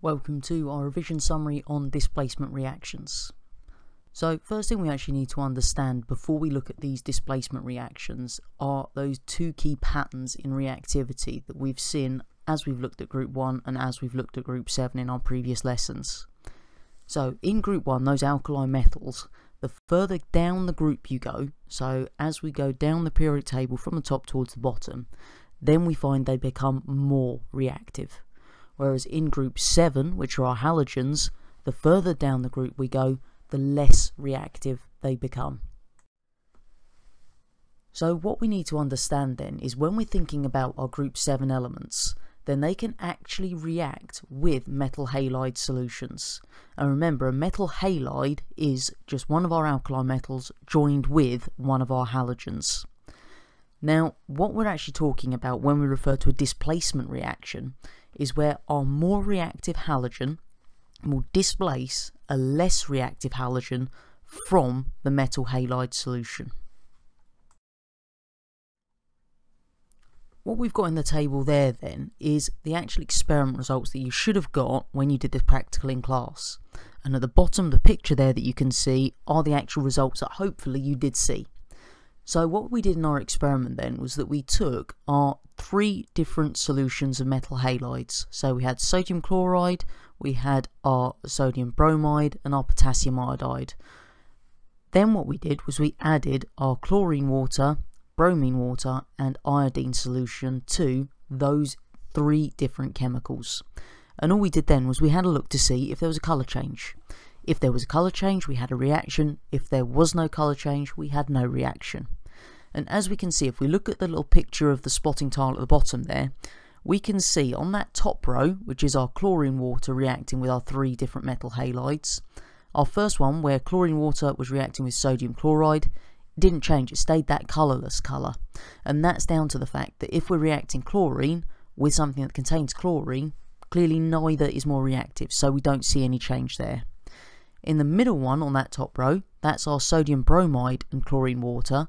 Welcome to our revision summary on displacement reactions. So first thing we actually need to understand before we look at these displacement reactions are those two key patterns in reactivity that we've seen as we've looked at group 1 and as we've looked at group 7 in our previous lessons. So in group 1, those alkali metals, the further down the group you go, so as we go down the periodic table from the top towards the bottom, then we find they become more reactive. Whereas in group 7, which are our halogens, the further down the group we go, the less reactive they become. So what we need to understand then is when we're thinking about our group 7 elements, then they can actually react with metal halide solutions. And remember, a metal halide is just one of our alkali metals joined with one of our halogens. Now, what we're actually talking about when we refer to a displacement reaction is where our more reactive halogen will displace a less reactive halogen from the metal halide solution. What we've got in the table there then is the actual experiment results that you should have got when you did this practical in class. And at the bottom, the picture there that you can see are the actual results that hopefully you did see. So what we did in our experiment then was that we took our 3 different solutions of metal halides. So we had sodium chloride, we had our sodium bromide and our potassium iodide. Then what we did was we added our chlorine water, bromine water and iodine solution to those 3 different chemicals. And all we did then was we had a look to see if there was a colour change. If there was a colour change, we had a reaction. If there was no colour change, we had no reaction. And as we can see, if we look at the little picture of the spotting tile at the bottom there, we can see on that top row, which is our chlorine water reacting with our 3 different metal halides, our first one where chlorine water was reacting with sodium chloride, didn't change, it stayed that colourless colour. And that's down to the fact that if we're reacting chlorine with something that contains chlorine, clearly neither is more reactive, so we don't see any change there. In the middle one on that top row, that's our sodium bromide and chlorine water.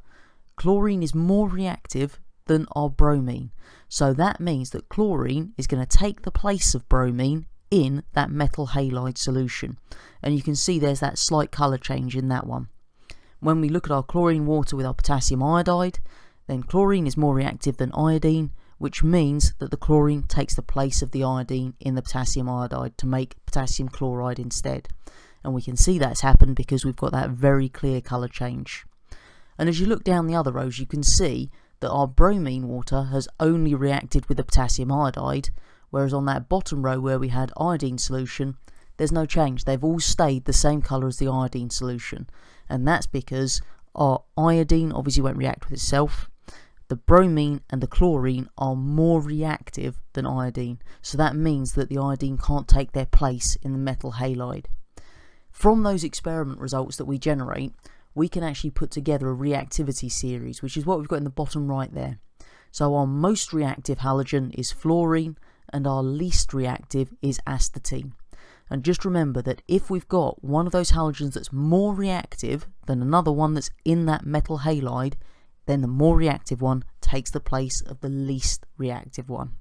Chlorine is more reactive than our bromine. So that means that chlorine is going to take the place of bromine in that metal halide solution. And you can see there's that slight colour change in that one. When we look at our chlorine water with our potassium iodide, then chlorine is more reactive than iodine, which means that the chlorine takes the place of the iodine in the potassium iodide to make potassium chloride instead. And we can see that's happened because we've got that very clear colour change. And as you look down the other rows, you can see that our bromine water has only reacted with the potassium iodide, whereas on that bottom row where we had iodine solution, there's no change. They've all stayed the same colour as the iodine solution. And that's because our iodine obviously won't react with itself. The bromine and the chlorine are more reactive than iodine. So that means that the iodine can't take their place in the metal halide. From those experiment results that we generate, we can actually put together a reactivity series, which is what we've got in the bottom right there. So our most reactive halogen is fluorine and our least reactive is astatine. And just remember that if we've got one of those halogens that's more reactive than another one that's in that metal halide, then the more reactive one takes the place of the least reactive one.